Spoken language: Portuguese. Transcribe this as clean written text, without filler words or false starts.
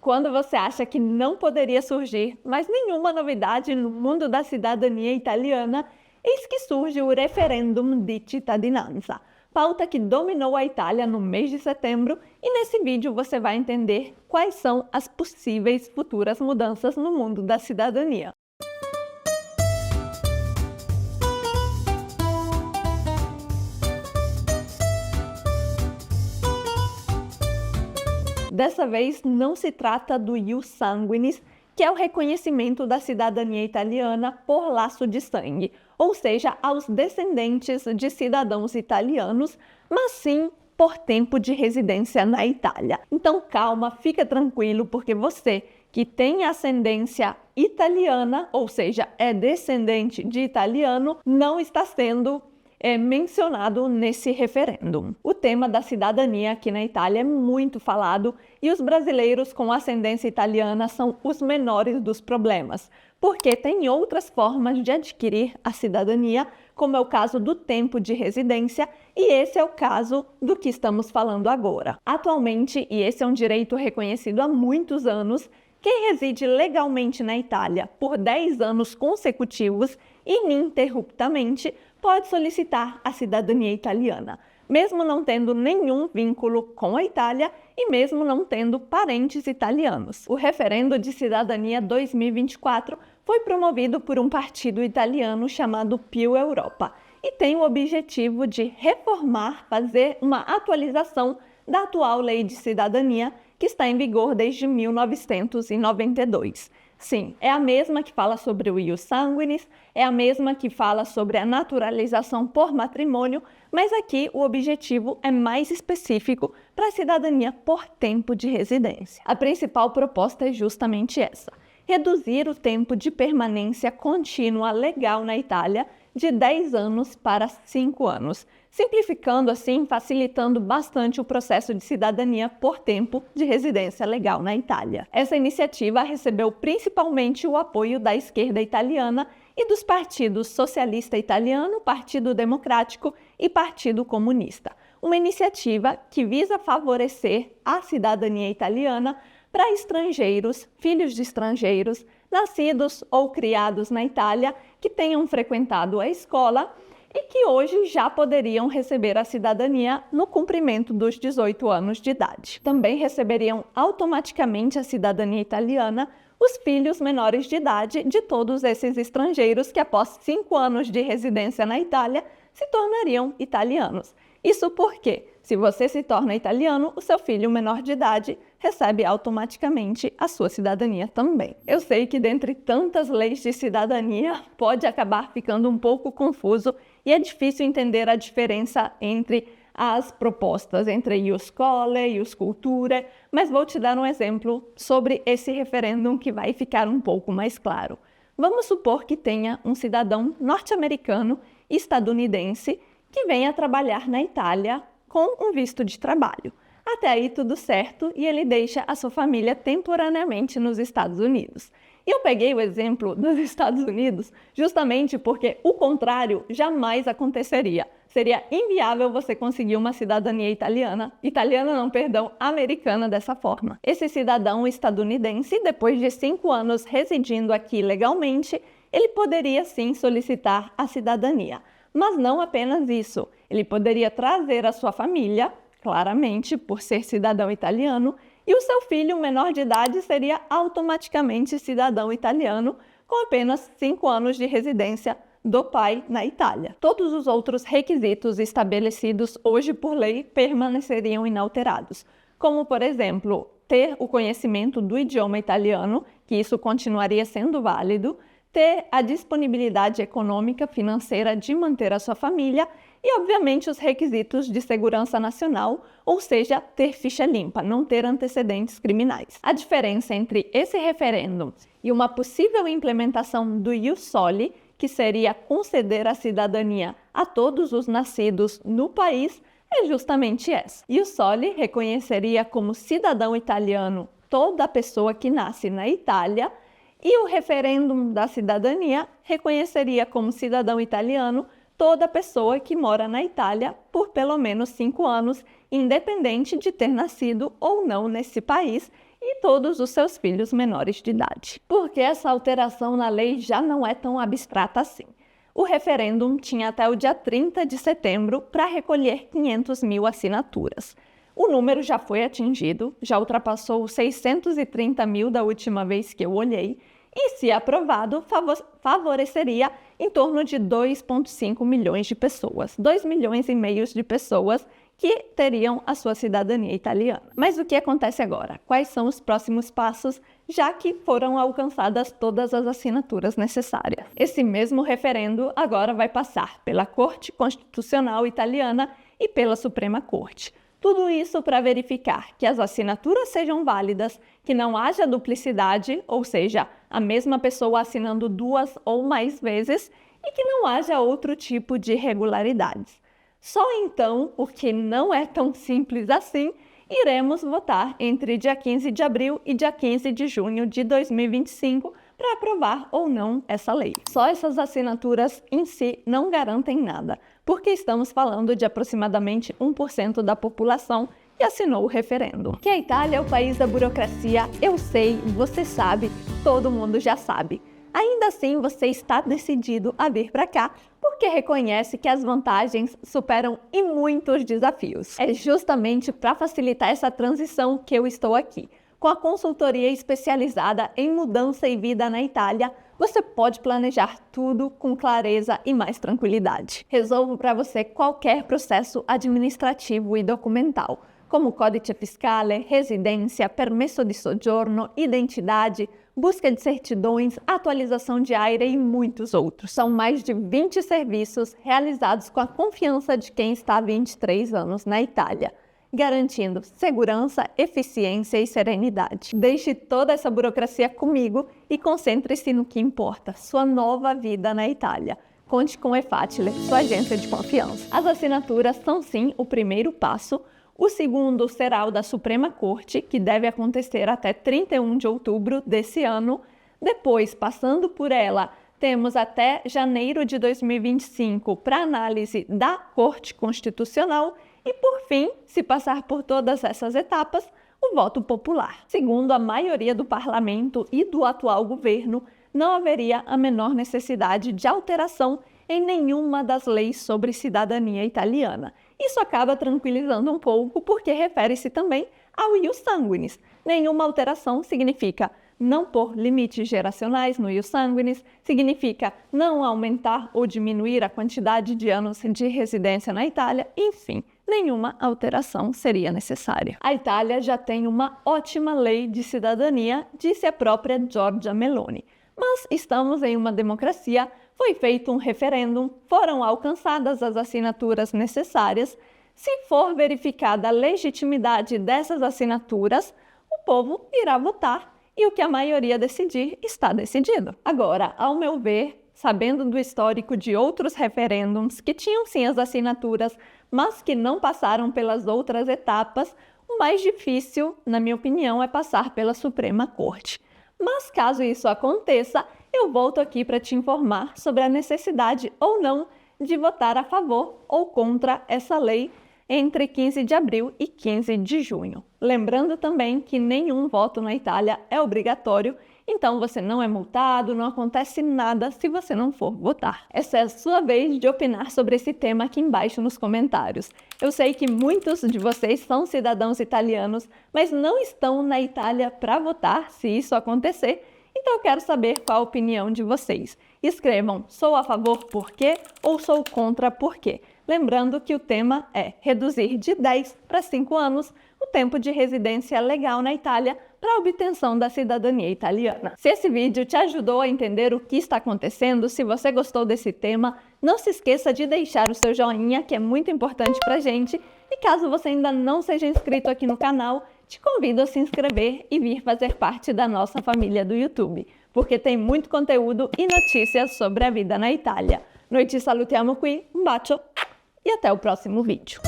Quando você acha que não poderia surgir mais nenhuma novidade no mundo da cidadania italiana, eis que surge o Referendum di Cittadinanza, pauta que dominou a Itália no mês de setembro, e nesse vídeo você vai entender quais são as possíveis futuras mudanças no mundo da cidadania. Dessa vez, não se trata do ius sanguinis, que é o reconhecimento da cidadania italiana por laço de sangue, ou seja, aos descendentes de cidadãos italianos, mas sim por tempo de residência na Itália. Então calma, fica tranquilo, porque você que tem ascendência italiana, ou seja, é descendente de italiano, não está sendo mencionado nesse referêndum. O tema da cidadania aqui na Itália é muito falado e os brasileiros com ascendência italiana são os menores dos problemas, porque tem outras formas de adquirir a cidadania, como é o caso do tempo de residência, e esse é o caso do que estamos falando agora. Atualmente, e esse é um direito reconhecido há muitos anos, quem reside legalmente na Itália por 10 anos consecutivos, ininterruptamente, pode solicitar a cidadania italiana, mesmo não tendo nenhum vínculo com a Itália e mesmo não tendo parentes italianos. O referendo de cidadania 2024 foi promovido por um partido italiano chamado Più Europa e tem o objetivo de reformar, fazer uma atualização da atual lei de cidadania que está em vigor desde 1992. Sim, é a mesma que fala sobre o ius sanguinis, é a mesma que fala sobre a naturalização por matrimônio, mas aqui o objetivo é mais específico para a cidadania por tempo de residência. A principal proposta é justamente essa: reduzir o tempo de permanência contínua legal na Itália de 10 anos para 5 anos, simplificando assim, facilitando bastante o processo de cidadania por tempo de residência legal na Itália. Essa iniciativa recebeu principalmente o apoio da esquerda italiana e dos partidos Socialista Italiano, Partido Democrático e Partido Comunista. Uma iniciativa que visa favorecer a cidadania italiana para estrangeiros, filhos de estrangeiros, nascidos ou criados na Itália, que tenham frequentado a escola e que hoje já poderiam receber a cidadania no cumprimento dos 18 anos de idade. Também receberiam automaticamente a cidadania italiana os filhos menores de idade de todos esses estrangeiros que, após 5 anos de residência na Itália, se tornariam italianos. Isso porque, se você se torna italiano, o seu filho menor de idade recebe automaticamente a sua cidadania também. Eu sei que dentre tantas leis de cidadania pode acabar ficando um pouco confuso e é difícil entender a diferença entre as propostas, entre ius scholae, ius culturae, mas vou te dar um exemplo sobre esse referêndum que vai ficar um pouco mais claro. Vamos supor que tenha um cidadão norte-americano e estadunidense que venha trabalhar na Itália com um visto de trabalho. Até aí tudo certo e ele deixa a sua família temporariamente nos Estados Unidos. E eu peguei o exemplo dos Estados Unidos justamente porque o contrário jamais aconteceria. Seria inviável você conseguir uma cidadania americana dessa forma. Esse cidadão estadunidense, depois de 5 anos residindo aqui legalmente, ele poderia sim solicitar a cidadania. Mas não apenas isso, ele poderia trazer a sua família, claramente por ser cidadão italiano, e o seu filho menor de idade seria automaticamente cidadão italiano, com apenas 5 anos de residência do pai na Itália. Todos os outros requisitos estabelecidos hoje por lei permaneceriam inalterados, como, por exemplo, ter o conhecimento do idioma italiano, que isso continuaria sendo válido, ter a disponibilidade econômica financeira de manter a sua família e, obviamente, os requisitos de segurança nacional, ou seja, ter ficha limpa, não ter antecedentes criminais. A diferença entre esse referêndum e uma possível implementação do ius soli, que seria conceder a cidadania a todos os nascidos no país, é justamente essa. Ius soli reconheceria como cidadão italiano toda pessoa que nasce na Itália, e o referêndum da cidadania reconheceria como cidadão italiano toda pessoa que mora na Itália por pelo menos 5 anos, independente de ter nascido ou não nesse país, e todos os seus filhos menores de idade. Porque essa alteração na lei já não é tão abstrata assim. O referendo tinha até o dia 30 de setembro para recolher 500 mil assinaturas. O número já foi atingido, já ultrapassou os 630 mil da última vez que eu olhei, e, se aprovado, favoreceria em torno de 2,5 milhões de pessoas, 2,5 milhões de pessoas que teriam a sua cidadania italiana. Mas o que acontece agora? Quais são os próximos passos, já que foram alcançadas todas as assinaturas necessárias? Esse mesmo referendo agora vai passar pela Corte Constitucional Italiana e pela Suprema Corte. Tudo isso para verificar que as assinaturas sejam válidas, que não haja duplicidade, ou seja, a mesma pessoa assinando 2 ou mais vezes, e que não haja outro tipo de irregularidades. Só então, o que não é tão simples assim, iremos votar entre dia 15 de abril e dia 15 de junho de 2025 para aprovar ou não essa lei. Só essas assinaturas em si não garantem nada, porque estamos falando de aproximadamente 1% da população que assinou o referendo. Que a Itália é o país da burocracia, eu sei, você sabe, todo mundo já sabe. Ainda assim, você está decidido a vir para cá porque reconhece que as vantagens superam e muitos desafios. É justamente para facilitar essa transição que eu estou aqui. Com a consultoria especializada em mudança e vida na Itália, você pode planejar tudo com clareza e mais tranquilidade. Resolvo para você qualquer processo administrativo e documental, como codice fiscale, residência, permesso di soggiorno, identidade, busca de certidões, atualização de AIRE e muitos outros. São mais de 20 serviços realizados com a confiança de quem está há 23 anos na Itália, garantindo segurança, eficiência e serenidade. Deixe toda essa burocracia comigo e concentre-se no que importa, sua nova vida na Itália. Conte com eFacile, sua agência de confiança. As assinaturas são sim o primeiro passo. O segundo será o da Suprema Corte, que deve acontecer até 31 de outubro desse ano. Depois, passando por ela, temos até janeiro de 2025 para análise da Corte Constitucional e, por fim, se passar por todas essas etapas, o voto popular. Segundo a maioria do parlamento e do atual governo, não haveria a menor necessidade de alteração em nenhuma das leis sobre cidadania italiana. Isso acaba tranquilizando um pouco porque refere-se também ao ius sanguinis. Nenhuma alteração significa não pôr limites geracionais no ius sanguinis, significa não aumentar ou diminuir a quantidade de anos de residência na Itália, enfim, nenhuma alteração seria necessária. A Itália já tem uma ótima lei de cidadania, disse a própria Giorgia Meloni. Mas estamos em uma democracia, foi feito um referendo, foram alcançadas as assinaturas necessárias. Se for verificada a legitimidade dessas assinaturas, o povo irá votar e o que a maioria decidir está decidido. Agora, ao meu ver, sabendo do histórico de outros referêndums que tinham sim as assinaturas, mas que não passaram pelas outras etapas, o mais difícil, na minha opinião, é passar pela Suprema Corte. Mas caso isso aconteça, eu volto aqui para te informar sobre a necessidade ou não de votar a favor ou contra essa lei entre 15 de abril e 15 de junho. Lembrando também que nenhum voto na Itália é obrigatório, então você não é multado, não acontece nada se você não for votar. Essa é a sua vez de opinar sobre esse tema aqui embaixo nos comentários. Eu sei que muitos de vocês são cidadãos italianos, mas não estão na Itália para votar se isso acontecer, então eu quero saber qual a opinião de vocês. Escrevam, sou a favor por quê ou sou contra por quê. Lembrando que o tema é reduzir de 10 para 5 anos o tempo de residência legal na Itália para a obtenção da cidadania italiana. Se esse vídeo te ajudou a entender o que está acontecendo, se você gostou desse tema, não se esqueça de deixar o seu joinha, que é muito importante para a gente. E caso você ainda não seja inscrito aqui no canal, te convido a se inscrever e vir fazer parte da nossa família do YouTube, porque tem muito conteúdo e notícias sobre a vida na Itália. Noi ci salutiamo qui, un bacio e até o próximo vídeo.